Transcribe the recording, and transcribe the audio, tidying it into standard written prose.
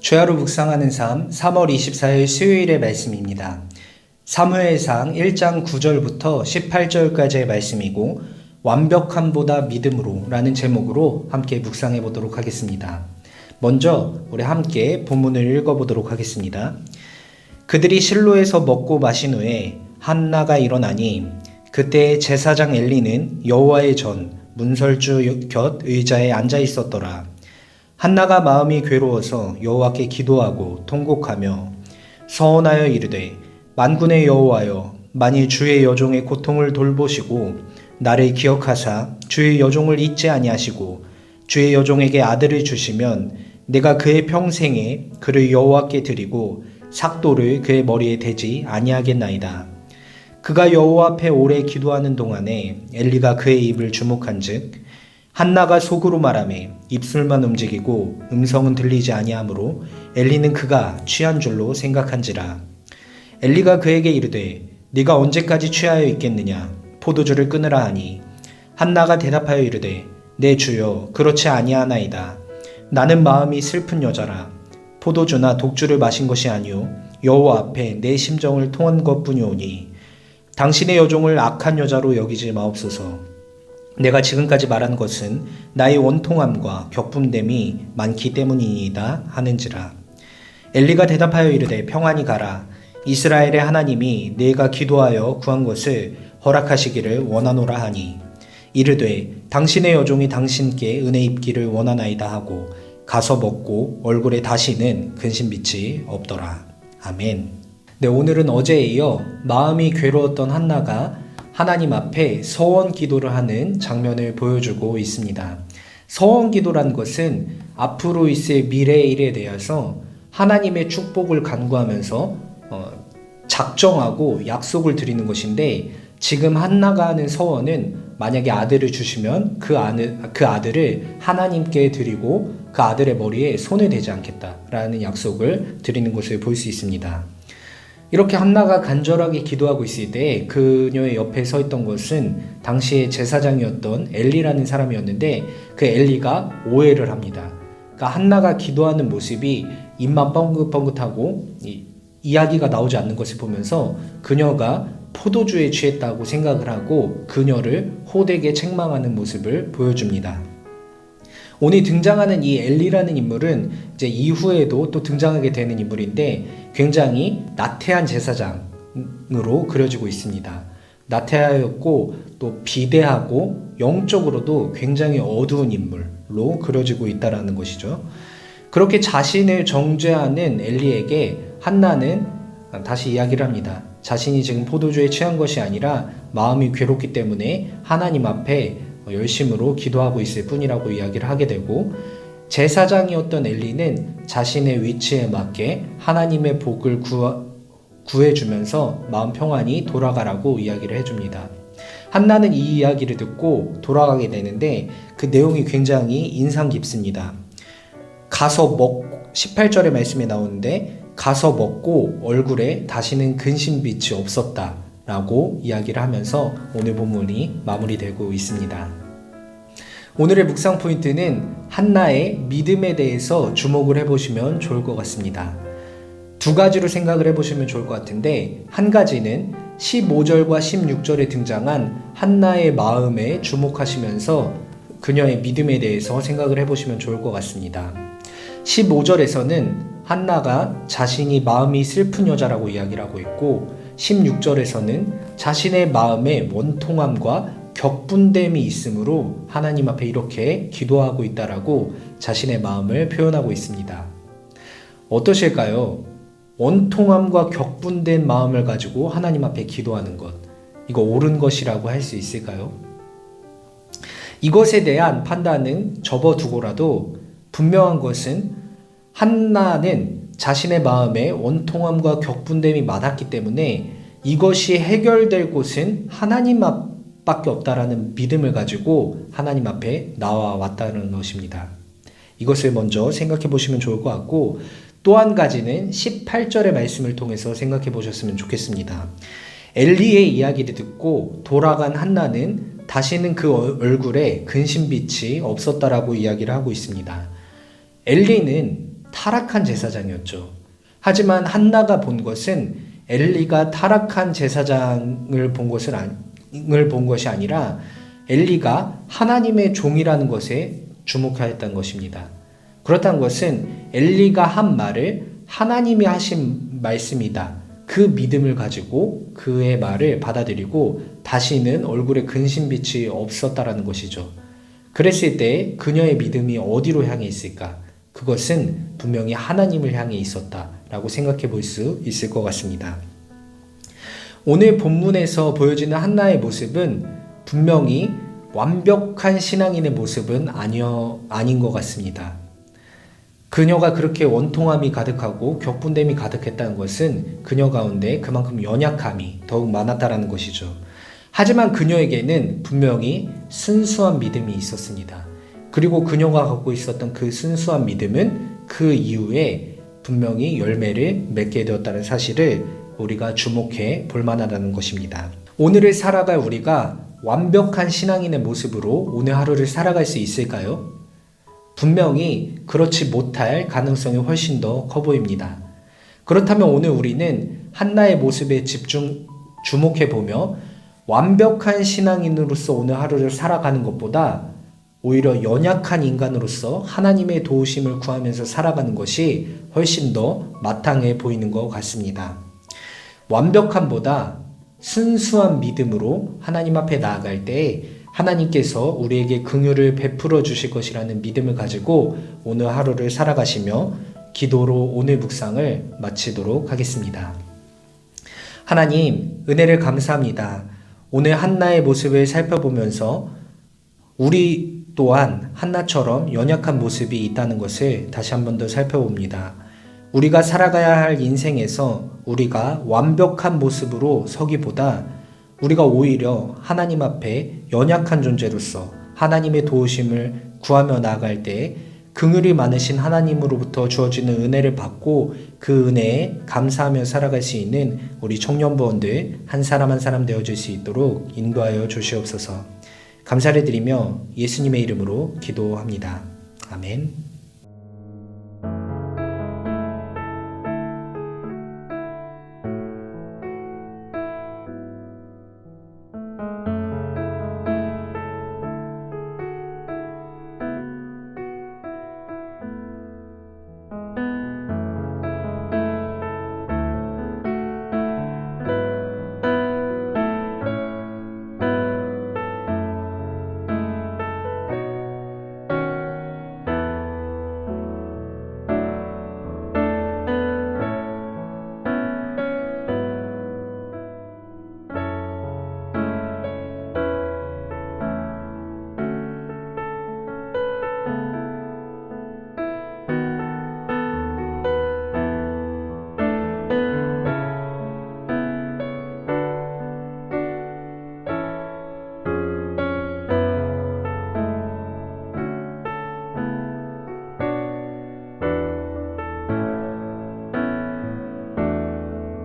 주야로 묵상하는 삶 3월 24일 수요일의 말씀입니다. 사무엘상 1장 9절부터 18절까지의 말씀이고 완벽함보다 믿음으로 라는 제목으로 함께 묵상해 보도록 하겠습니다. 먼저 우리 함께 본문을 읽어보도록 하겠습니다. 그들이 실로에서 먹고 마신 후에 한나가 일어나니 그때 제사장 엘리는 여호와의 전 문설주 곁 의자에 앉아 있었더라. 한나가 마음이 괴로워서 여호와께 기도하고 통곡하며 서원하여 이르되 만군의 여호와여 만일 주의 여종의 고통을 돌보시고 나를 기억하사 주의 여종을 잊지 아니하시고 주의 여종에게 아들을 주시면 내가 그의 평생에 그를 여호와께 드리고 삭도를 그의 머리에 대지 아니하겠나이다. 그가 여호와 앞에 오래 기도하는 동안에 엘리가 그의 입을 주목한즉 한나가 속으로 말하매 입술만 움직이고 음성은 들리지 아니하므로 엘리는 그가 취한 줄로 생각한지라. 엘리가 그에게 이르되 네가 언제까지 취하여 있겠느냐 포도주를 끊으라 하니 한나가 대답하여 이르되 내 주여 그렇지 아니하나이다. 나는 마음이 슬픈 여자라. 포도주나 독주를 마신 것이 아니오 여호와 앞에 내 심정을 통한 것뿐이오니 당신의 여종을 악한 여자로 여기지 마옵소서. 내가 지금까지 말한 것은 나의 원통함과 격분됨이 많기 때문이니이다 하는지라. 엘리가 대답하여 이르되 평안히 가라. 이스라엘의 하나님이 내가 기도하여 구한 것을 허락하시기를 원하노라 하니 이르되 당신의 여종이 당신께 은혜 입기를 원하나이다 하고 가서 먹고 얼굴에 다시는 근심빛이 없더라. 아멘. 네, 오늘은 어제에 이어 마음이 괴로웠던 한나가 하나님 앞에 서원 기도를 하는 장면을 보여주고 있습니다. 서원 기도란 것은 앞으로 있을 미래의 일에 대해서 하나님의 축복을 간구하면서 작정하고 약속을 드리는 것인데 지금 한나가 하는 서원은 만약에 아들을 주시면 그 아들을 하나님께 드리고 그 아들의 머리에 손을 대지 않겠다라는 약속을 드리는 것을 볼 수 있습니다. 이렇게 한나가 간절하게 기도하고 있을 때 그녀의 옆에 서 있던 것은 당시의 제사장이었던 엘리라는 사람이었는데 그 엘리가 오해를 합니다. 그러니까 한나가 기도하는 모습이 입만 뻥긋뻥긋하고 이야기가 나오지 않는 것을 보면서 그녀가 포도주에 취했다고 생각을 하고 그녀를 호되게 책망하는 모습을 보여줍니다. 오늘 등장하는 이 엘리라는 인물은 이제 이후에도 또 등장하게 되는 인물인데 굉장히 나태한 제사장으로 그려지고 있습니다. 나태하였고 또 비대하고 영적으로도 굉장히 어두운 인물로 그려지고 있다는 것이죠. 그렇게 자신을 정죄하는 엘리에게 한나는 다시 이야기를 합니다. 자신이 지금 포도주에 취한 것이 아니라 마음이 괴롭기 때문에 하나님 앞에 열심으로 기도하고 있을 뿐이라고 이야기를 하게 되고 제사장이었던 엘리는 자신의 위치에 맞게 하나님의 복을 구해주면서 마음 평안히 돌아가라고 이야기를 해줍니다. 한나는 이 이야기를 듣고 돌아가게 되는데 그 내용이 굉장히 인상 깊습니다. 18절의 말씀에 나오는데 가서 먹고 얼굴에 다시는 근심빛이 없었다 라고 이야기를 하면서 오늘 본문이 마무리되고 있습니다. 오늘의 묵상 포인트는 한나의 믿음에 대해서 주목을 해보시면 좋을 것 같습니다. 두 가지로 생각을 해보시면 좋을 것 같은데 한 가지는 15절과 16절에 등장한 한나의 마음에 주목하시면서 그녀의 믿음에 대해서 생각을 해보시면 좋을 것 같습니다. 15절에서는 한나가 자신이 마음이 슬픈 여자라고 이야기를 하고 있고 16절에서는 자신의 마음에 원통함과 격분됨이 있으므로 하나님 앞에 이렇게 기도하고 있다라고 자신의 마음을 표현하고 있습니다. 어떠실까요? 원통함과 격분된 마음을 가지고 하나님 앞에 기도하는 것, 이거 옳은 것이라고 할 수 있을까요? 이것에 대한 판단은 접어두고라도 분명한 것은 한나는 자신의 마음에 원통함과 격분됨이 많았기 때문에 이것이 해결될 곳은 하나님 앞밖에 없다라는 믿음을 가지고 하나님 앞에 나와왔다는 것입니다. 이것을 먼저 생각해 보시면 좋을 것 같고 또 한 가지는 18절의 말씀을 통해서 생각해 보셨으면 좋겠습니다. 엘리의 이야기를 듣고 돌아간 한나는 다시는 그 얼굴에 근심빛이 없었다라고 이야기를 하고 있습니다. 엘리는 타락한 제사장이었죠. 하지만 한나가 본 것은 엘리가 타락한 제사장을 본 것이 아니라 엘리가 하나님의 종이라는 것에 주목하였다는 것입니다. 그렇다는 것은 엘리가 한 말을 하나님이 하신 말씀이다. 그 믿음을 가지고 그의 말을 받아들이고 다시는 얼굴에 근심빛이 없었다라는 것이죠. 그랬을 때 그녀의 믿음이 어디로 향해 있을까? 그것은 분명히 하나님을 향해 있었다라고 생각해 볼 수 있을 것 같습니다. 오늘 본문에서 보여지는 한나의 모습은 분명히 완벽한 신앙인의 모습은 아닌 것 같습니다. 그녀가 그렇게 원통함이 가득하고 격분됨이 가득했다는 것은 그녀 가운데 그만큼 연약함이 더욱 많았다는 것이죠. 하지만 그녀에게는 분명히 순수한 믿음이 있었습니다. 그리고 그녀가 갖고 있었던 그 순수한 믿음은 그 이후에 분명히 열매를 맺게 되었다는 사실을 우리가 주목해 볼 만하다는 것입니다. 오늘을 살아갈 우리가 완벽한 신앙인의 모습으로 오늘 하루를 살아갈 수 있을까요? 분명히 그렇지 못할 가능성이 훨씬 더 커 보입니다. 그렇다면 오늘 우리는 한나의 모습에 주목해 보며 완벽한 신앙인으로서 오늘 하루를 살아가는 것보다 오히려 연약한 인간으로서 하나님의 도우심을 구하면서 살아가는 것이 훨씬 더 마땅해 보이는 것 같습니다. 완벽함보다 순수한 믿음으로 하나님 앞에 나아갈 때 하나님께서 우리에게 긍휼을 베풀어 주실 것이라는 믿음을 가지고 오늘 하루를 살아가시며 기도로 오늘 묵상을 마치도록 하겠습니다. 하나님, 은혜를 감사합니다. 오늘 한나의 모습을 살펴보면서 우리 또한 한나처럼 연약한 모습이 있다는 것을 다시 한 번 더 살펴봅니다. 우리가 살아가야 할 인생에서 우리가 완벽한 모습으로 서기보다 우리가 오히려 하나님 앞에 연약한 존재로서 하나님의 도우심을 구하며 나아갈 때 긍휼이 많으신 하나님으로부터 주어지는 은혜를 받고 그 은혜에 감사하며 살아갈 수 있는 우리 청년부원들 한 사람 한 사람 되어줄 수 있도록 인도하여 주시옵소서. 감사를 드리며 예수님의 이름으로 기도합니다. 아멘.